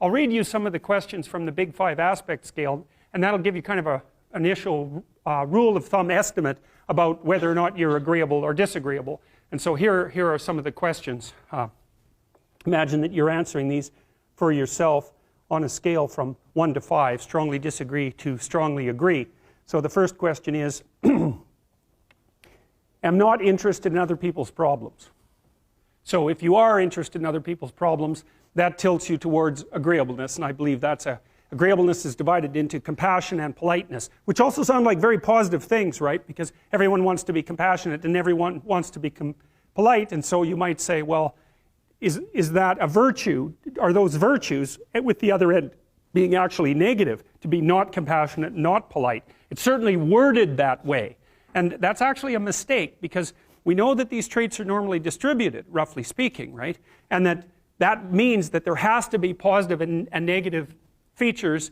I'll read you some of the questions from the Big Five aspect scale, and that'll give you kind of an initial rule of thumb estimate about whether or not you're agreeable or disagreeable. And so here are some of the questions. Imagine that you're answering these for yourself on a scale from 1 to 5, strongly disagree to strongly agree. So the first question is, am not interested in other people's problems. So if you are interested in other people's problems, that tilts you towards agreeableness, and I believe that's agreeableness is divided into compassion and politeness, which also sound like very positive things, right? Because everyone wants to be compassionate and everyone wants to be polite, and so you might say, well, is that a virtue? Are those virtues, with the other end being actually negative, to be not compassionate, not polite? It's certainly worded that way, and that's actually a mistake, because we know that these traits are normally distributed, roughly speaking, right? And that means that there has to be positive and negative features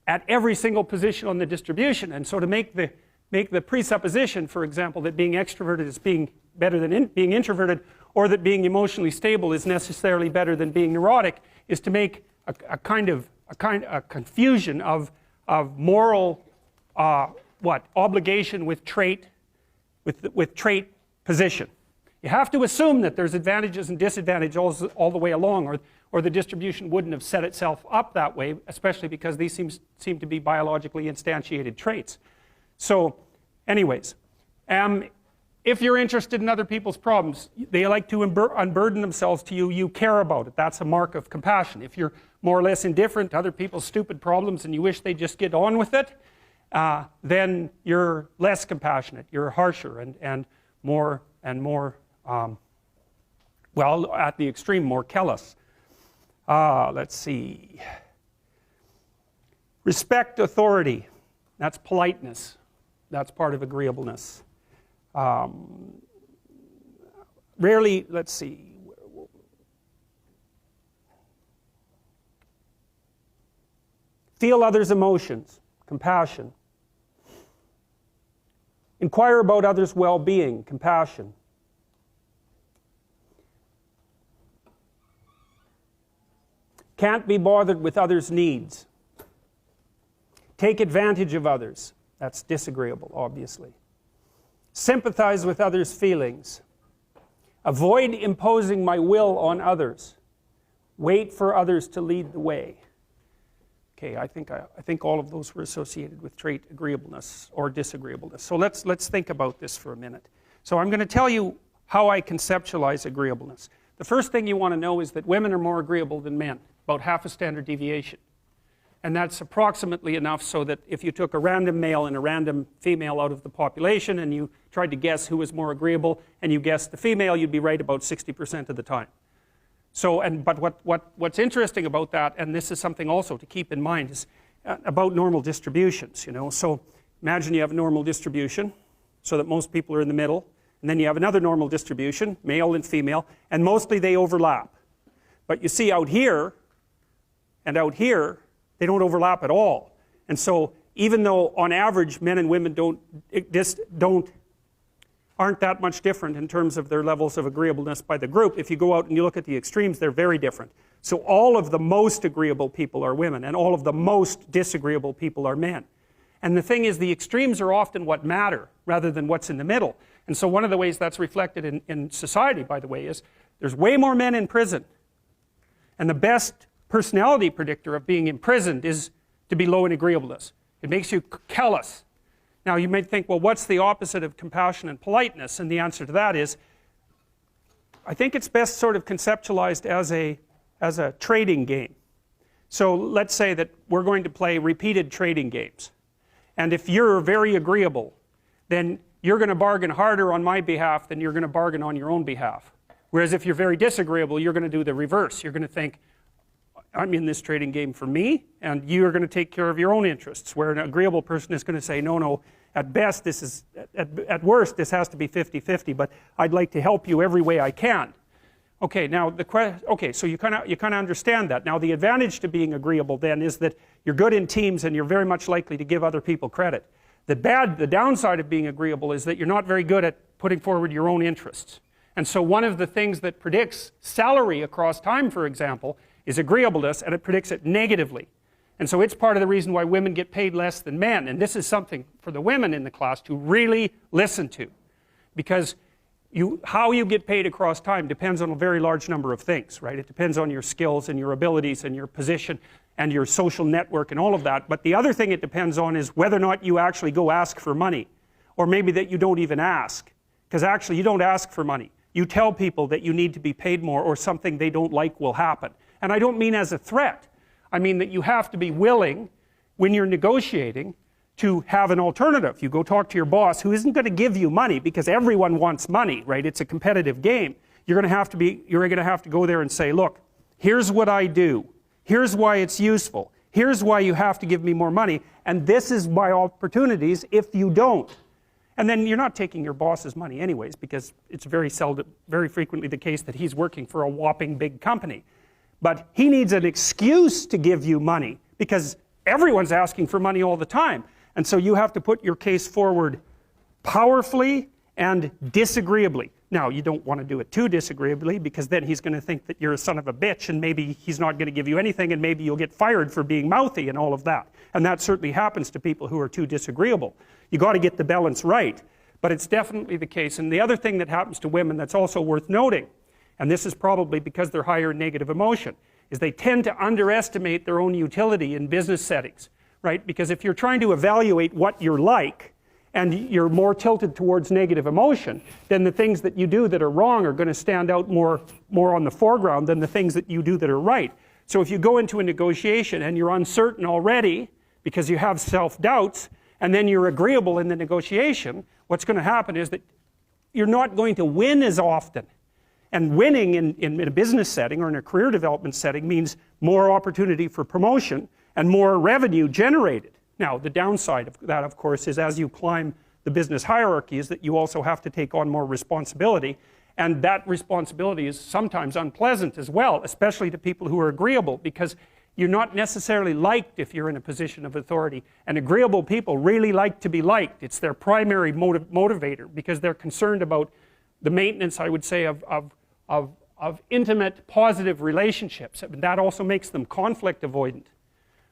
at every single position on the distribution. And so to make the presupposition, for example, that being extroverted is being better than being introverted, or that being emotionally stable is necessarily better than being neurotic, is to make a confusion of moral obligation with trait position. You have to assume that there's advantages and disadvantages all the way along, or the distribution wouldn't have set itself up that way, especially because these seem to be biologically instantiated traits. So anyways, if you're interested in other people's problems, they like to unburden themselves to you, you care about it. That's a mark of compassion. If you're more or less indifferent to other people's stupid problems and you wish they just get on with it, then you're less compassionate, you're harsher and more well, at the extreme, more callous. Let's see. Respect authority. That's politeness. That's part of agreeableness. Rarely, let's see. Feel others' emotions. Compassion. Inquire about others' well-being. Compassion. Can't be bothered with others' needs. Take advantage of others. That's disagreeable, obviously. Sympathize with others' feelings. Avoid imposing my will on others. Wait for others to lead the way. Okay, I think all of those were associated with trait agreeableness or disagreeableness. So let's think about this for a minute. So I'm going to tell you how I conceptualize agreeableness. The first thing you want to know is that women are more agreeable than men, about half a standard deviation. And that's approximately enough so that if you took a random male and a random female out of the population and you tried to guess who was more agreeable and you guessed the female, you'd be right about 60% of the time. So, but what's interesting about that, and this is something also to keep in mind, is about normal distributions, you know. So imagine you have a normal distribution so that most people are in the middle, and then you have another normal distribution, male and female, and mostly they overlap. But you see out here and out here, they don't overlap at all. And so even though on average men and women aren't that much different in terms of their levels of agreeableness by the group, if you go out and you look at the extremes, they're very different. So all of the most agreeable people are women, and all of the most disagreeable people are men. And the thing is, the extremes are often what matter rather than what's in the middle. And so one of the ways that's reflected in society, by the way, is there's way more men in prison. And the best personality predictor of being imprisoned is to be low in agreeableness. It makes you callous. Now you might think, well, what's the opposite of compassion and politeness? And the answer to that is, I think it's best sort of conceptualized as a trading game. So let's say that we're going to play repeated trading games. And if you're very agreeable, then you're going to bargain harder on my behalf than you're going to bargain on your own behalf. Whereas if you're very disagreeable, you're going to do the reverse. You're going to think, I'm in this trading game for me, and you're going to take care of your own interests. Where an agreeable person is going to say, no, at best this is, at worst this has to be 50-50, but I'd like to help you every way I can. Okay, now so you kind of understand that. Now the advantage to being agreeable then is that you're good in teams and you're very much likely to give other people credit. The downside of being agreeable is that you're not very good at putting forward your own interests. And so one of the things that predicts salary across time, for example, is agreeableness, and it predicts it negatively. And so it's part of the reason why women get paid less than men. And this is something for the women in the class to really listen to. Because how you get paid across time depends on a very large number of things, right? It depends on your skills and your abilities and your position and your social network and all of that. But the other thing it depends on is whether or not you actually go ask for money. Or maybe that you don't even ask. Because actually you don't ask for money. You tell people that you need to be paid more or something they don't like will happen. And I don't mean as a threat. I mean that you have to be willing, when you're negotiating, to have an alternative. You go talk to your boss who isn't going to give you money because everyone wants money, right? It's a competitive game. You're going to have to go there and say, look, here's what I do. Here's why it's useful. Here's why you have to give me more money. And this is my opportunities if you don't. And then you're not taking your boss's money anyways, because it's very frequently the case that he's working for a whopping big company. But he needs an excuse to give you money because everyone's asking for money all the time. And so you have to put your case forward powerfully and disagreeably. Now, you don't want to do it too disagreeably because then he's going to think that you're a son of a bitch and maybe he's not going to give you anything and maybe you'll get fired for being mouthy and all of that. And that certainly happens to people who are too disagreeable. You got to get the balance right. But it's definitely the case. And the other thing that happens to women that's also worth noting, and this is probably because they're higher in negative emotion, is they tend to underestimate their own utility in business settings, right? Because if you're trying to evaluate what you're like, and you're more tilted towards negative emotion, then the things that you do that are wrong are going to stand out more on the foreground than the things that you do that are right. So if you go into a negotiation and you're uncertain already because you have self-doubts, and then you're agreeable in the negotiation, what's going to happen is that you're not going to win as often. And winning in a business setting or in a career development setting means more opportunity for promotion and more revenue generated. Now, the downside of that, of course, is as you climb the business hierarchy is that you also have to take on more responsibility. And that responsibility is sometimes unpleasant as well, especially to people who are agreeable, because you're not necessarily liked if you're in a position of authority. And agreeable people really like to be liked. It's their primary motivator because they're concerned about the maintenance, I would say, of intimate, positive relationships. And that also makes them conflict avoidant.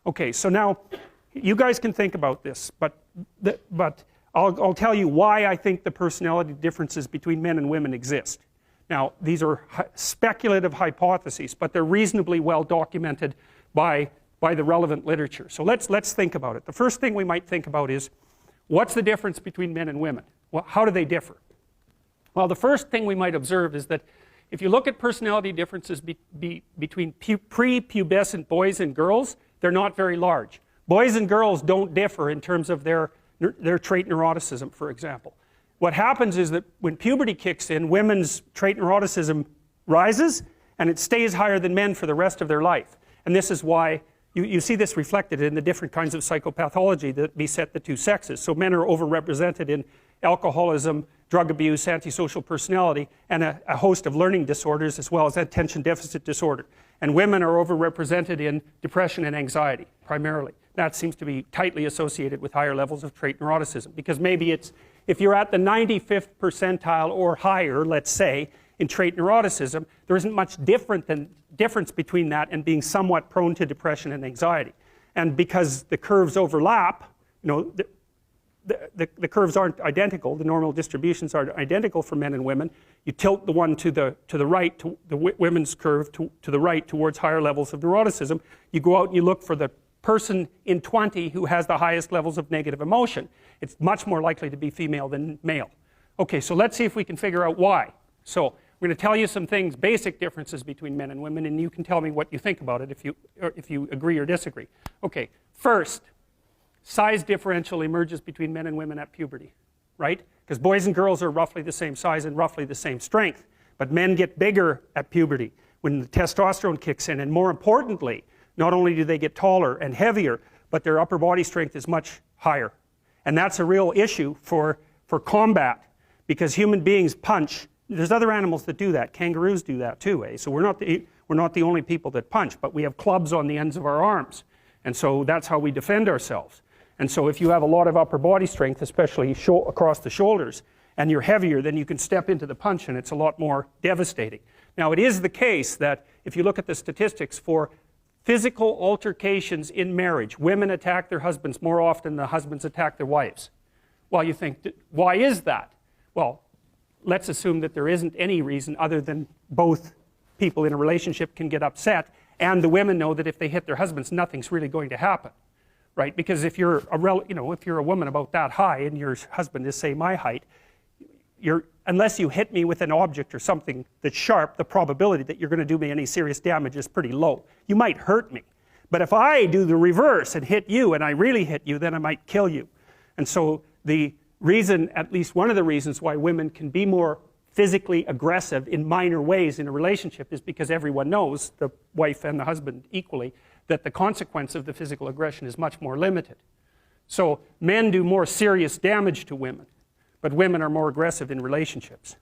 Okay, so now you guys can think about this, but I'll tell you why I think the personality differences between men and women exist. Now, these are speculative hypotheses, but they're reasonably well documented by the relevant literature. So let's think about it. The first thing we might think about is, what's the difference between men and women? Well, how do they differ? Well, the first thing we might observe is that if you look at personality differences between prepubescent boys and girls, they're not very large. Boys and girls don't differ in terms of their trait neuroticism, for example. What happens is that when puberty kicks in, women's trait neuroticism rises, and it stays higher than men for the rest of their life. And this is why you see this reflected in the different kinds of psychopathology that beset the two sexes. So men are overrepresented in alcoholism, drug abuse, antisocial personality, and a host of learning disorders, as well as attention deficit disorder. And women are overrepresented in depression and anxiety, primarily. That seems to be tightly associated with higher levels of trait neuroticism, because maybe it's, if you're at the 95th percentile or higher, let's say, in trait neuroticism, there isn't much difference between that and being somewhat prone to depression and anxiety. And because the curves overlap, you know, the curves aren't identical, the normal distributions aren't identical for men and women, you tilt the one to the right, to the women's curve to the right towards higher levels of neuroticism. You go out and you look for the person in 20 who has the highest levels of negative emotion. It's much more likely to be female than male. Okay, so let's see if we can figure out why. So I'm going to tell you some things, basic differences between men and women, and you can tell me what you think about it if you agree or disagree. Okay, first, size differential emerges between men and women at puberty, right? Because boys and girls are roughly the same size and roughly the same strength, but men get bigger at puberty when the testosterone kicks in, and more importantly, not only do they get taller and heavier, but their upper body strength is much higher. And that's a real issue for combat, because human beings punch. There's other animals that do that. Kangaroos do that too, eh? So we're not the only people that punch, but we have clubs on the ends of our arms. And so that's how we defend ourselves. And so if you have a lot of upper body strength, especially across the shoulders, and you're heavier, then you can step into the punch and it's a lot more devastating. Now, it is the case that if you look at the statistics for physical altercations in marriage, women attack their husbands more often than husbands attack their wives. Well, you think, why is that? Well, let's assume that there isn't any reason other than both people in a relationship can get upset, and the women know that if they hit their husbands, nothing's really going to happen, right? Because if you're if you're a woman about that high and your husband is, say, my height, unless you hit me with an object or something that's sharp, the probability that you're going to do me any serious damage is pretty low. You might hurt me, but if I do the reverse and hit you, and I really hit you, then I might kill you. And so the reason, at least one of the reasons why women can be more physically aggressive in minor ways in a relationship is because everyone knows, the wife and the husband equally, that the consequence of the physical aggression is much more limited. So men do more serious damage to women, but women are more aggressive in relationships.